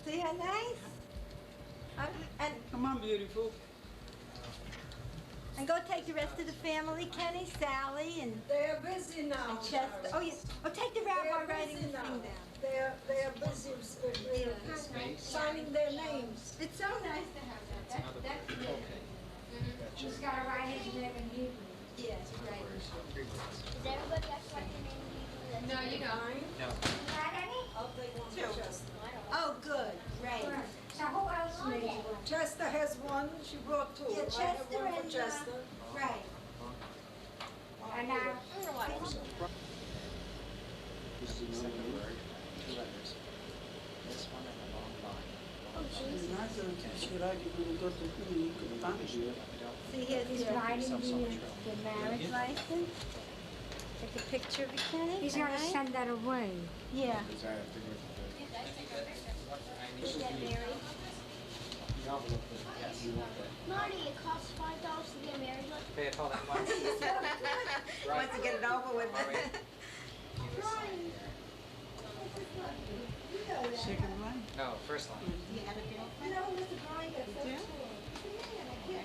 See how nice? And Come on, beautiful. go take the rest of the family, Kenny, Sally, and They're busy now. Chester. Oh, yes. Oh, take the rabbi writing this thing down. They're busy signing their names. It's so nice to have that. That's good. Okay. He's got to write his name in Hebrew. Yes, right. Does everybody have to write their name in Hebrew? No, you don't. No. Got any? I'll take one for Chester. Oh, good. Great. So who else needs one? Chester has one. She brought two. Yeah, I have Chester one for and, Chester. Right. And now, This is the second word, 2 letters. This one and a long line. See, here's he's writing the marriage license. Take a picture of it, Kenny. he's going to alright? send that away. Yeah. Is that Mary? Yes. Marty, it costs $5 to get married. Pay it all at once. Wants to get it over with. Second line. No, first line. You had a girlfriend? No, Mr. Brian got so cool.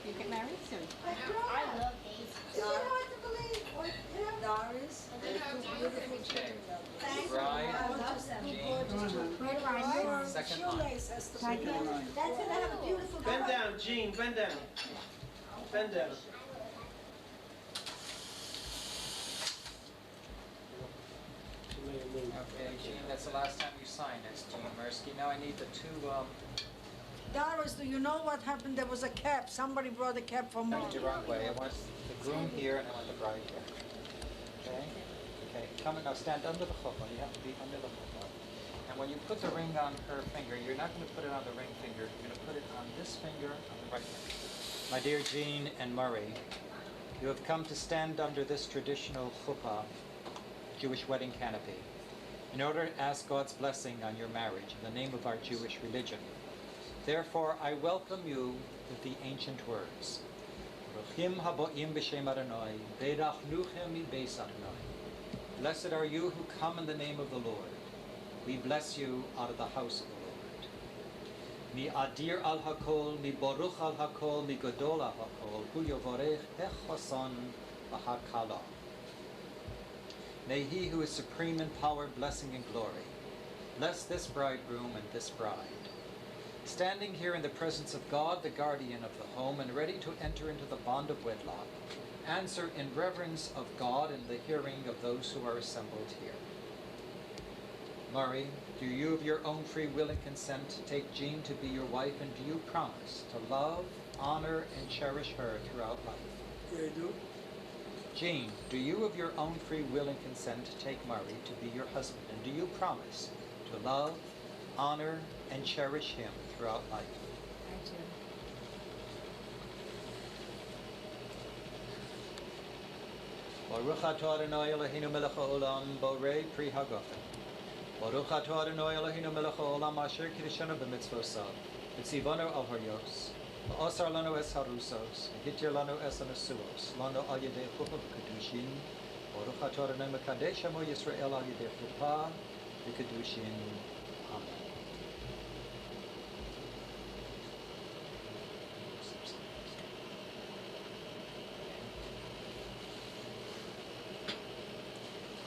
You get married soon. I love these. It's hard to believe. Doris, two beautiful children. Thank Bride, Where do I Your Second line. shoelace has to be Second done. line. That's gonna have a beautiful. Bend down, Jean, bend down. Bend down. Okay, Jean, that's the last time you signed this, Jean Mirsky. Now I need the two, Doris, do you know what happened? There was a cap. Somebody brought a cap for no, me. the wrong way. I want the groom here and I want the bride here. Okay? Okay, come and now stand under the chuppah. You have to be under the chuppah. And when you put the ring on her finger, you're not going to put it on the ring finger. You're going to put it on this finger, on the right finger. My dear Jean and Murray, you have come to stand under this traditional chuppah, Jewish wedding canopy, in order to ask God's blessing on your marriage in the name of our Jewish religion. Therefore, I welcome you with the ancient words. Baruchim haboim b'shem Adonai, berachnuchem mibeis Adonai. Blessed are you who come in the name of the Lord. We bless you out of the house of the Lord. Mi adir al hakol, mi baruch al hakol, mi gadol al hakol, hu yovorech echoson v'hakala. May he who is supreme in power, blessing, and glory bless this bridegroom and this bride. Standing here in the presence of God, the guardian of the home, and ready to enter into the bond of wedlock, answer in reverence of God in the hearing of those who are assembled here. Murray, do you of your own free will and consent take Jean to be your wife, and do you promise to love, honor, and cherish her throughout life? Yeah, I do. Jean, do you of your own free will and consent take Murray to be your husband, and do you promise to love, honor, and cherish him throughout life? I do. Baruch atah Adonai Eloheinu melech haolam, borei pri hagafen. Baruch atah Adonai Eloheinu melech haolam, asher kiddushanu b'mitzvosav, v'tzivanu al haryos, v'asar lanu es harusos, v'hitir lanu es hanesuos, lanu al yedei chuppah v'kedushin. Baruch atah Adonai mekadesh amo Yisrael al yedei chuppah v'kedushin. Amen.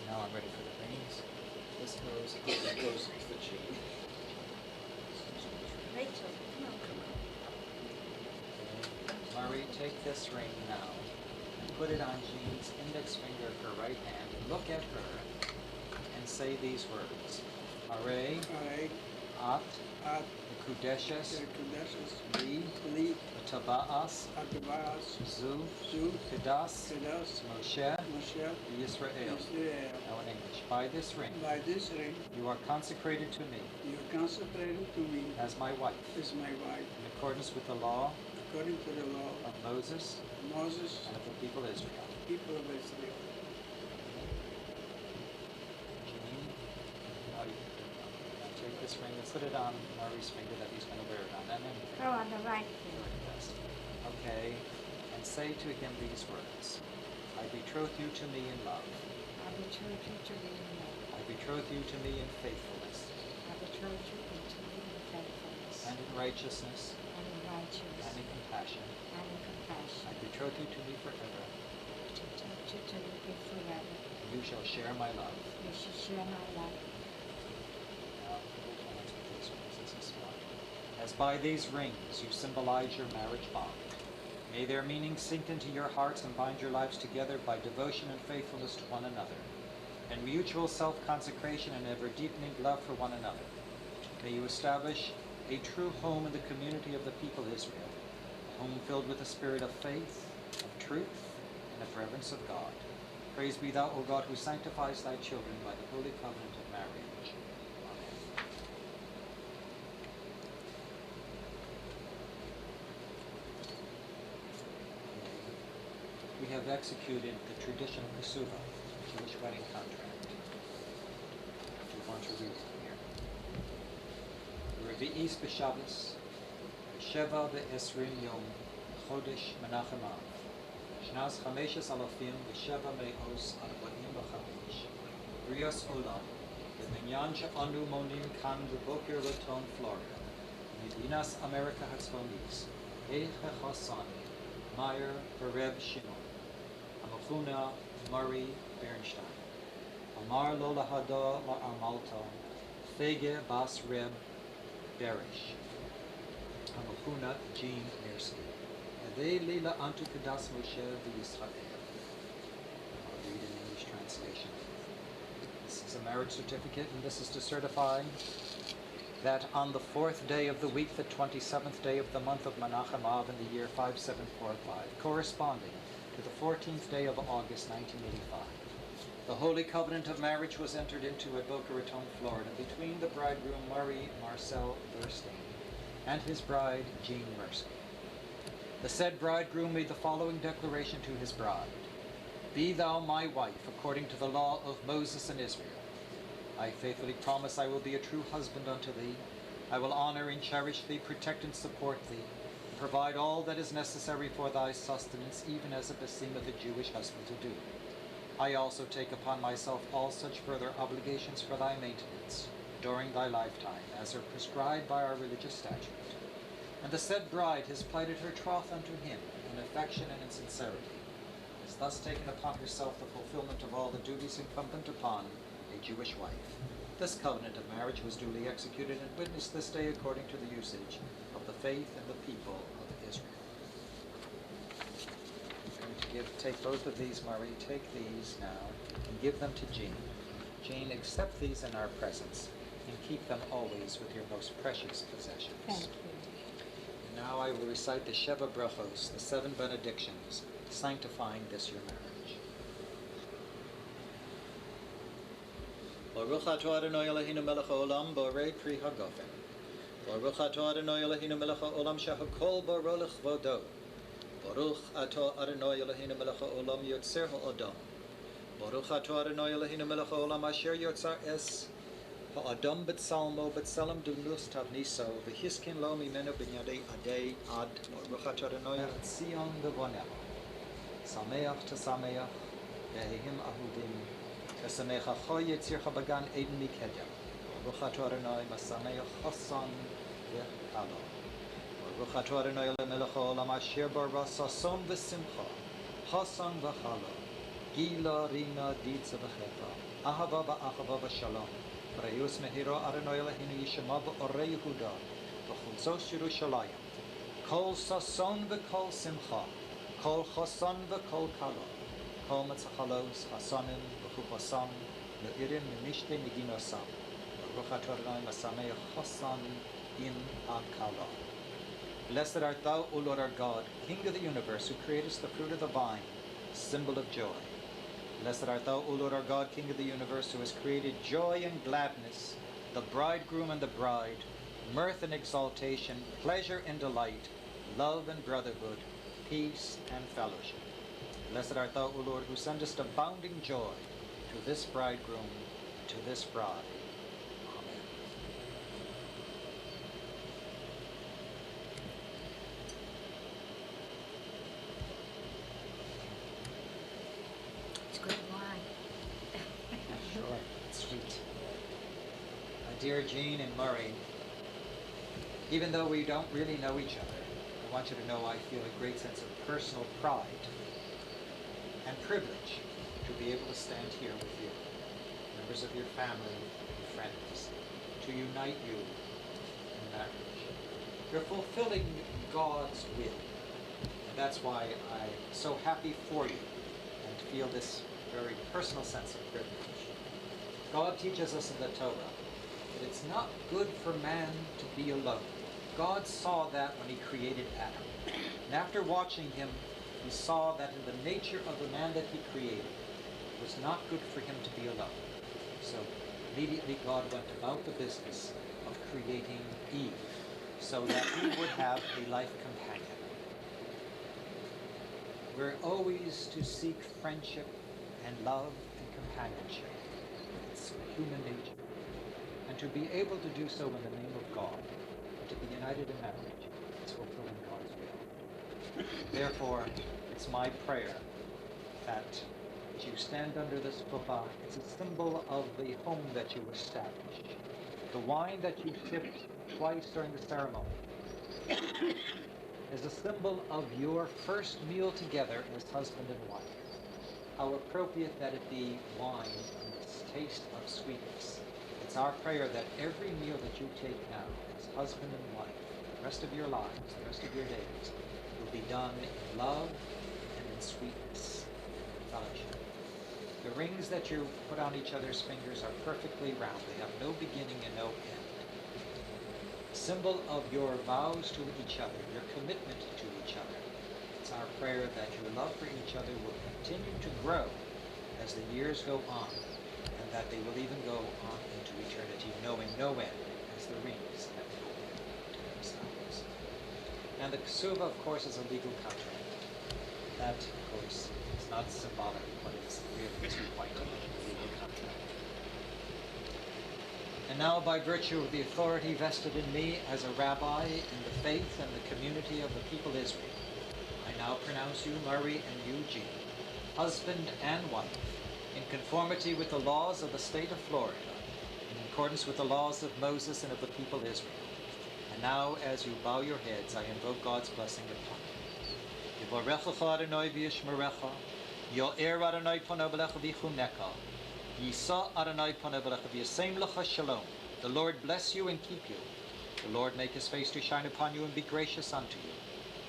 Now I'm ready for the rings. This goes to the Jean. Rachel, come on. Murray, take this ring now and put it on Jean's index finger of her right hand and look at her and say these words. Murray, I, at, at Kudeshes, Kudeshes, li, Li, Taba'as, Atabaas, zu, Zu, Kedas, Kedas, Moshe, Moshe, Yisrael. Israel. Now in English. By this ring, By this ring, you are consecrated to me you are consecrated to me as my wife, as my wife, in accordance with the law according to the law of Moses of Moses, and of the people of Israel. people of Israel. Jean, now you now take this ring and put it on Murray's finger that he's going to wear it on. And then Throw on the right finger. okay, and say to him these words. I betroth you to me in love. I betroth you to me in love. I betroth you to me in faithfulness. I betroth you to me in faithfulness. and in righteousness and in righteousness and in compassion. and in compassion. I betroth you to me forever. To be forever. You shall share my love. You shall share my love. Now, hold hands with these rings. This is fun. As by these rings you symbolize your marriage bond, may their meaning sink into your hearts and bind your lives together by devotion and faithfulness to one another, and mutual self-consecration and ever-deepening love for one another. May you establish a true home in the community of the people of Israel, a home filled with a spirit of faith, of truth, and of reverence of God. Praise be thou, O God, who sanctifies thy children by the holy covenant of marriage. Amen. We have executed the traditional kasuba, Jewish wedding contract. If you want to read it here. Revi'is b'Shabbos, Sheva be'esrim yom, Chodesh Menachem Av, Shnas Chameshes Alafim v'Sheva me'os arba'im v'chamesh, Brios Olam, B'minyan she'anu monim kan b'boker Raton, Florida, Medinas America Hatzvonis, Eich Hassan, Meyer Bereb Shimon, Amachuna Murray Berenson, Amar lo lahada la'amalta, Fege Bas Reb Berish, Amachuna Jean Mersky, Ede Lila Antu Kedas Moshe v'Yisrael. I'll read in English translation. This is a marriage certificate, and this is to certify that on the 4th day of the week, the 27th day of the month of Menachem Av in the year 5745, corresponding to the 14th day of August 1985, the Holy Covenant of Marriage was entered into at Boca Raton, Florida, between the bridegroom Murray Marcel Burstein and his bride Jean Mersky. The said bridegroom made the following declaration to his bride: Be thou my wife according to the law of Moses and Israel. I faithfully promise I will be a true husband unto thee. I will honor and cherish thee, protect and support thee, and provide all that is necessary for thy sustenance, even as it beseemeth a Jewish husband to do. I also take upon myself all such further obligations for thy maintenance during thy lifetime, as are prescribed by our religious statute. And the said bride has plighted her troth unto him in affection and in sincerity, and has thus taken upon herself the fulfillment of all the duties incumbent upon a Jewish wife. This covenant of marriage was duly executed and witnessed this day according to the usage of the faith and the people of Israel. I'm going to take both of these, Murray. Take these now and give them to Jean. Jean, accept these in our presence and keep them always with your most precious possessions. Thank you. Now I will recite the Sheva Brachos, the 7 benedictions, sanctifying this your marriage. Baruch atah Adonai Eloheinu melech haolam, borei pri hagofen. Baruch atah Adonai Eloheinu melech haolam, shehakol baro lechvodo. Baruch atah Adonai Eloheinu melech haolam, yotzer ha'adam. Baruch atah Adonai Eloheinu melech haolam, asher yotzar es ha'adam b'tzalmo b'tzelem dunus tavniso, v'hiskin lo mimenu b'nyadei adei ad. Baruch atah Adonai Tzion b'vonecha, sameach t'sameach, v'hehim ahudim, v'samechacho yitzircha b'gan eden mikedem. Baruch atah Adonai masameach chasan v'chalo. Baruch atah Adonai melech haolam, asher bara sason v'simcha, chasan v'chalo, gila rina ditza v'chefa, ahava v'achava v'shalom. Reus mehiro Adonai Eloheinu yishema b'orei Yehuda, v'chulzos Yerushalayim, kol sason v'kol simcha, kol chasan v'kol kalo, kol metzachalos chasanim v'chupasam, le'irim m'mishte neginosam. Baruch atah Adonai masameach chasan im hakala. Blessed art thou, O Lord our God, King of the universe, who createst the fruit of the vine, symbol of joy. Blessed art thou, O Lord our God, King of the universe, who has created joy and gladness, the bridegroom and the bride, mirth and exaltation, pleasure and delight, love and brotherhood, peace and fellowship. Blessed art thou, O Lord, who sendest abounding joy to this bridegroom, to this bride. Amen. It's good wine. Sure, it's sweet. My dear Jean and Murray, Even though we don't really know each other, I want you to know I feel a great sense of personal pride and privilege to be able to stand here with you, members of your family and friends, to unite you in marriage. You're fulfilling God's will. And that's why I'm so happy for you and feel this very personal sense of privilege. God teaches us in the Torah that it's not good for man to be alone. God saw that when he created Adam. And after watching him, he saw that in the nature of the man that he created, it was not good for him to be alone. So immediately God went about the business of creating Eve so that he would have a life companion. We're always to seek friendship and love and companionship. It's human nature. And to be able to do so in the name of God, and to be united in marriage, is fulfilling God's will. Therefore, it's my prayer that as you stand under this chuppah, it's a symbol of the home that you establish. The wine that you sipped twice during the ceremony is a symbol of your first meal together as husband and wife. How appropriate that it be wine in its taste of sweetness. It's our prayer that every meal that you take now as husband and wife, the rest of your lives, the rest of your days, will be done in love and in sweetness and fellowship. The rings that you put on each other's fingers are perfectly round. They have no beginning and no end. Symbol of your vows to each other, your commitment to each other. It's our prayer that your love for each other will continue to grow as the years go on, and that they will even go on into eternity, knowing no end, as the rings have no end to themselves. And the ksuva, of course, is a legal contract. That, of course, is not symbolic, but it's really 2 point a legal contract. And now, by virtue of the authority vested in me as a rabbi in the faith and the community of the people Israel, I now pronounce you, Murray and Eugene, husband and wife, in conformity with the laws of the state of Florida, in accordance with the laws of Moses and of the people Israel. And now, as you bow your heads, I invoke God's blessing upon you. Yivarechecha Adonai v'yishmerecha, yo'er Adonai panav elecha v'chuneka, Yisa Adonai panav elecha v'yasem lecha shalom. The Lord bless you and keep you. The Lord make his face to shine upon you and be gracious unto you.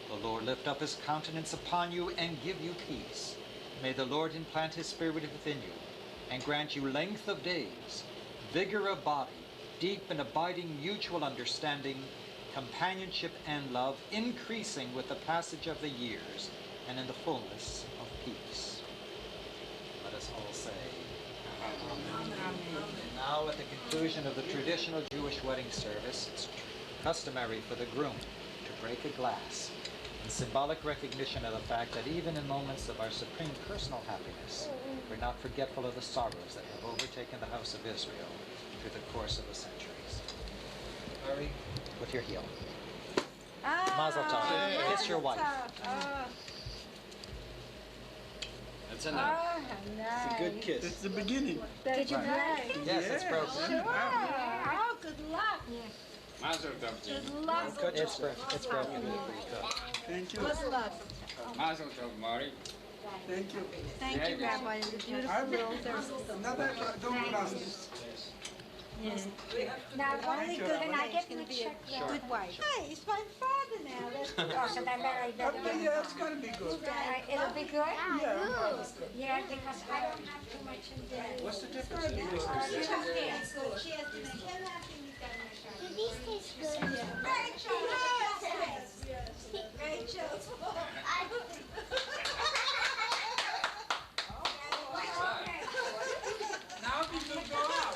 The Lord lift up his countenance upon you and give you peace. May the Lord implant his spirit within you and grant you length of days, vigor of body, deep and abiding mutual understanding, companionship and love, increasing with the passage of the years and in the fullness of peace. Let us all say, Amen. Now, at the conclusion of the traditional Jewish wedding service, it's customary for the groom to break a glass in symbolic recognition of the fact that even in moments of our supreme personal happiness, we're not forgetful of the sorrows that have overtaken the house of Israel through the course of the centuries. Murray, with your heel. Mazel tov. Kiss your wife. That's enough. It's a good kiss. It's the beginning. Did you break? Yes, it's Yeah. broken. Sure. Oh, good luck. Mazel tov to you. Good luck. It's broken. Thank you. Good luck. Mazel tov, Mari. Thank you. Thank you, Rabbi. The beautiful little Another, don't glasses. Now, Thank you. can I get you a check? good wife. Hey, it's my father now. That's Oh, so that married that. Yeah, it's gonna be good. It'll be good? Yeah. Yeah, because I don't have too much in there. What's the difference? You have to. she has to make him happy. Do these taste good? Rachel, yes. Rachel. Now we could go out.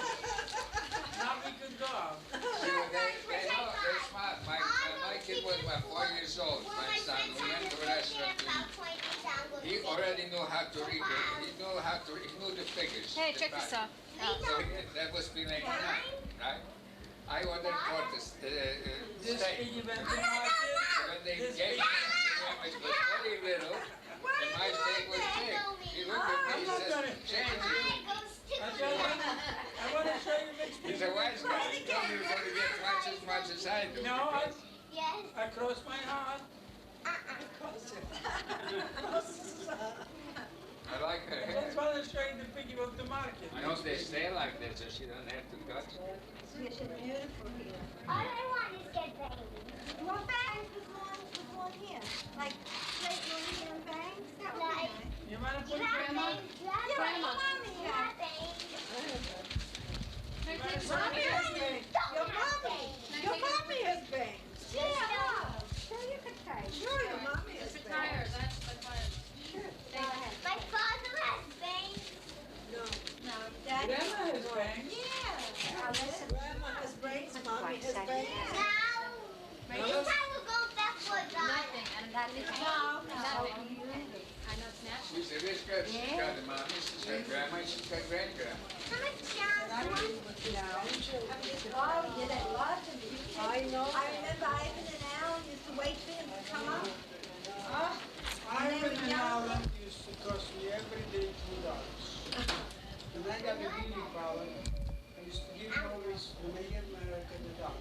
Now we could go out. See, they know, they're smart. My kid was about 4 years old, my son. We went to a restaurant. He already knew how to read it. He knew the figures. Hey, the check this value. out. So that was feeling right? I ordered for the This steak. kid you went to market. When they gave it, it was very little, and my steak was big. He looked at me and said, change it. I want to show you mixed He's a wise guy. He told me you're going to get twice as much. much as I do. No, because Yes. I cross my heart. I like her hair. That's why I'm trying to pick you up the market. I hope they stay like that so she doesn't have to cut. She's beautiful here. All I want is get bangs. You want bangs with long hair? Like straight long hair and bangs? That would be Like, nice. You want to you put have grandma? bangs, you have Yeah, but bangs, mommy you has have bangs. Mommy has bangs. Your mommy. Your mommy has bangs. Yeah. Sure you could try. Sure, your mommy has bangs. My father has bangs. No, Daddy. Grandma has bangs. Yeah. Grandma has bangs, mommy has bangs. Now, this time we're going backwards on. She's a rich girl. She's got a mommy, she's got grandma, she's got grandgrandma. How much down? Oh, yeah, they loved him. I know. I remember Ivan and Alan used to wait for him to come up. Ivan and Alan used to cost me every day $2. And I got a beauty parlor. I used to give them always, when I get my haircut, $1.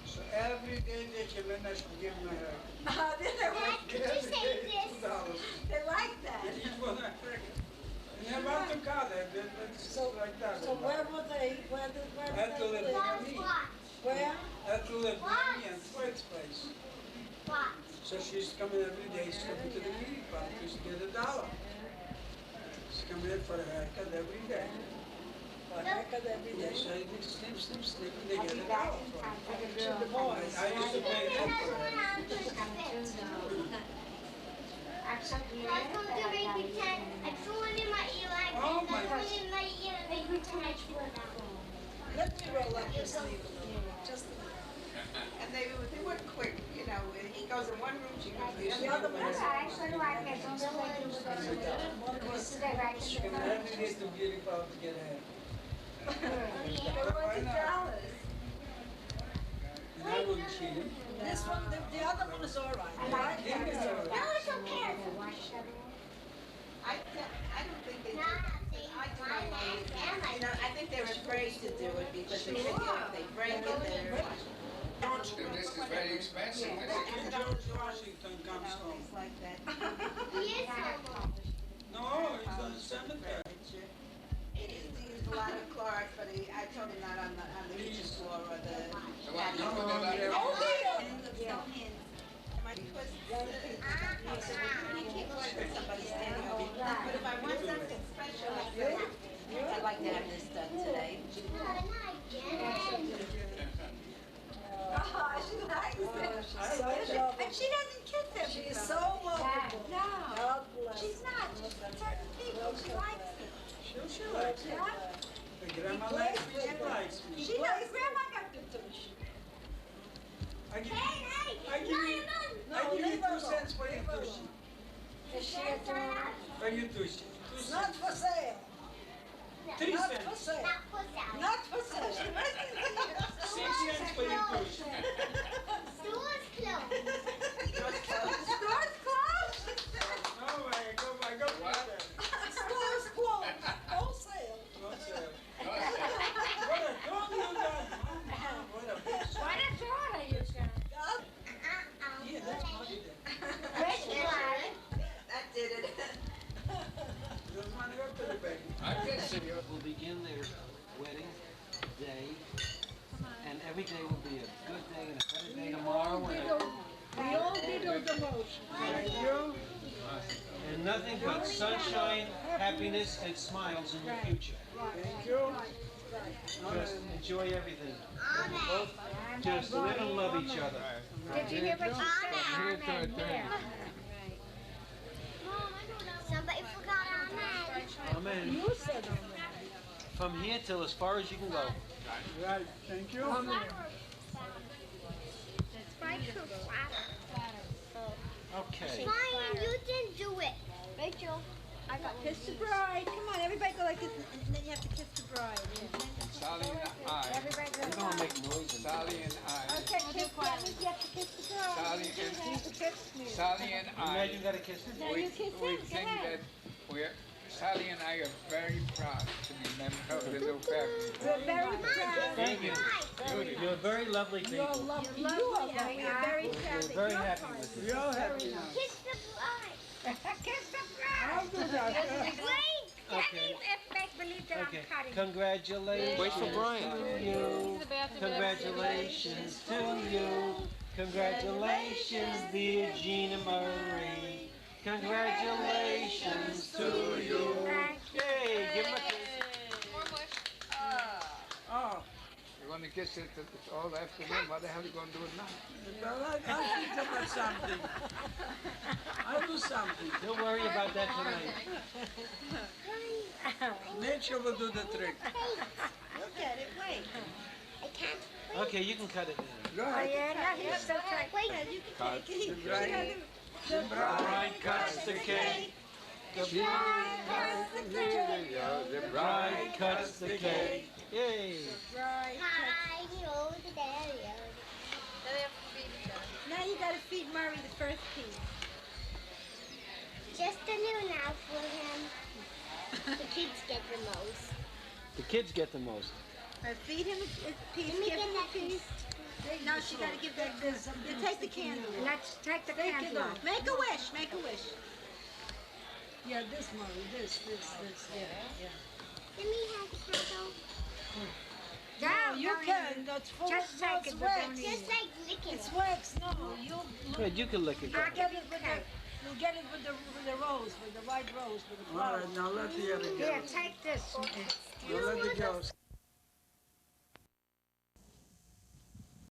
So every day they came in, I should give them a haircut. Did they like, Dad, could you Every say day, this? $2. they liked that? And each one I reckon. And about the car, that's like that. So where were they? Where did Had to they live live? with me. What? Where? Had to live with me and Fred's place. What? So she's coming every day, she's coming to the beauty parlor, to get $1. She's coming in for a haircut every day. A haircut every They day. say, snip, snip, snip, and they get $1 for it. To the boys. I used to pay them for it. I was going to make pretend. I threw one in my ear like Oh this. my I threw one in my ear and I pretend I threw it out. Let me roll up your sleeve a little. Just a little. And they weren't quick, you know, he goes in one room, she goes in The other one. She can every day to beauty parlor to get a hair. Why not? And I wouldn't cheat him. This one, the other one is all right. I think it's all No, right. it's okay. I don't think they do. Nothing. I do My not hands know. and my You know, I think they're afraid to do it because they feel if they break it, they're, This is very expensive. This is- King George Washington you comes know, home. things like that. He is normal. No, he's on the cemetery. He used to use a lot of Clorox, but I told him not on the kitchen floor or the The one you patio. put it on your- Because you can't work with somebody standing over you. But if I want something special, I say, I'd like to have this done today. Not again. Oh, she likes it. I like So it. lovable. And she doesn't kiss everybody. She is so lovable. No, God bless. she's not. Just certain people, she likes it. She likes it. The grandma likes me, she likes me. She knows Grandma got the tush. I give Hey, hey, I give you, No, I give you leave her 2 alone. cents for your Leave her tush. alone. Is she a dog? For your tush. 2 Not cents. for sale. 3 Not for cents. sale. Not puss out. Not for sale. She must be 6 cents for your tush. Store's closed. Store's closed? No, I go for that. Stores closed. Wholesale. No, sir. No, sir. What a dog you got. What a bitch. What a daughter you got. God, Yeah, that's money there. Rich blood. That did it. Doesn't want to go to the bank. I can see you. Will begin their wedding day, and every day will be a good day and a better day tomorrow. we all did the motion. Thank you. And nothing but sunshine, happiness, and smiles in your future. Thank you. Just enjoy everything. Amen. Just live and love each other. Did you hear what she said? Amen. Yeah. Somebody forgot amen. Amen. You said From here till as far as you can go. Right, thank you. Okay. Ryan, you didn't do it. Rachel, I got Kiss the bride. Come on, everybody go like this, and then you have to kiss the bride. Sally and I. Everybody You're goes gonna make noises. Sally and I. Okay, kiss, that means you have to kiss the bride. Sally You and have to kiss me. Sally and Imagine you I. gotta kiss her. Now We, you kiss we him, go think ahead. that we're Sally and I are very proud to be members of the little family. We're very proud. Thank you. Beautiful. You're very lovely You're people. lovely. You're You are lovely, and we are lovely. very We're sad very that happy you're with We you. all happy now. Kiss the bride. Kiss the I'll bride. do that. Wait. Okay. Make believe that Okay. I'm cutting. Congratulations Wait for Brian. to you. Congratulations to you. Congratulations, dear Gina Marie. Congratulations to you. Hey, give him a kiss. Oh, You want to kiss it all afternoon? What the hell are you going to do it now? I'll think about something. I'll do something. Don't worry about that tonight. Nature will do the trick. Look at it, wait. I can't. Okay, you can cut it now. Go Oh ahead. yeah, no, he's still trying. Wait. You can take it. The The bride cuts the cake. The bride cuts the cake. The The bride. bride cuts the cake. Yay. Hi, oh, the daddy. Now you gotta feed Murray the first piece. Just a new now for him. The kids get the most. The kids get the most. Feed him a piece. Let me Give get him a that piece. No, she gotta give that this. You take the candle. Let's take the Take it candle off. off. Make a wish. Make a wish. Yeah, this, Murray, this, yeah. Let me have the candle. No, You don't can, even- that's full Just of take it's it, but wax. don't eat Just like licking It's it. wax, no, you Good, you can lick it. I'll Doc. give you the cake. you'll get it with the rose, with the white rose, with the All flower. right, now let the other Here, go. take this. Now let it go.